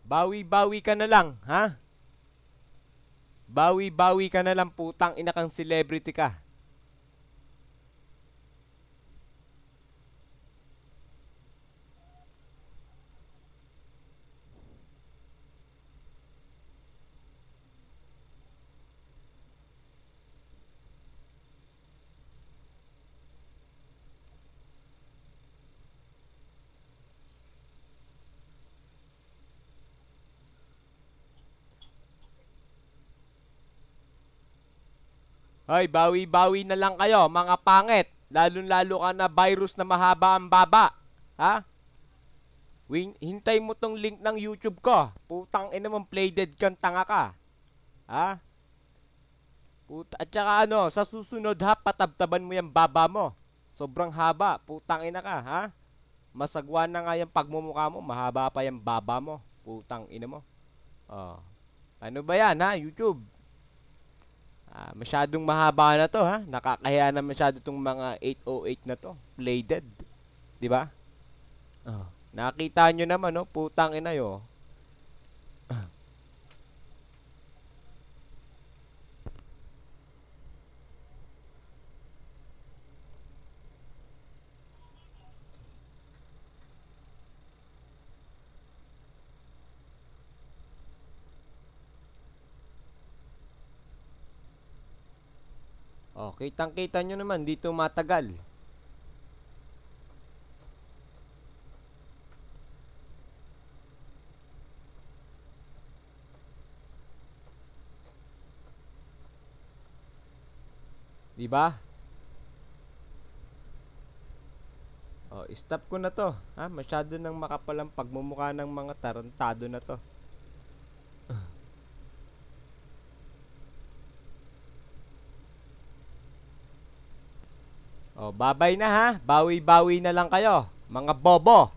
Bawi-bawi ka na lang, ha? Bawi-bawi ka na lang, putang ina kang celebrity ka. Hoy, bawi-bawi na lang kayo, mga pangit. Lalo-lalo ka na virus na mahaba ang baba. Ha? Hintay mo tong link ng YouTube ko. Putang ina mong play dead kang tanga ka. Ha? At saka ano, sa susunod ha, patabtaban mo yung baba mo. Sobrang haba. Putang ina ka, ha? Masagwa na nga yung pagmumukha mo, mahaba pa yung baba mo. Putang ina mo. Oh. Ano ba yan, ha? YouTube. Masyadong mahaba na to, ha? Nakakahiya na masyado tong mga 808 na to. Play dead. 'Di ba? Oh. Nakita nyo naman, no? Putang ina yo. Oh, kitang-kita nyo naman, dito matagal. 'Di ba? Oh, stop ko na to. Ha, masyado nang makapalang pagmumukha ng mga tarantado na to. Oh, babay na ha. Bawi-bawi na lang kayo, mga bobo.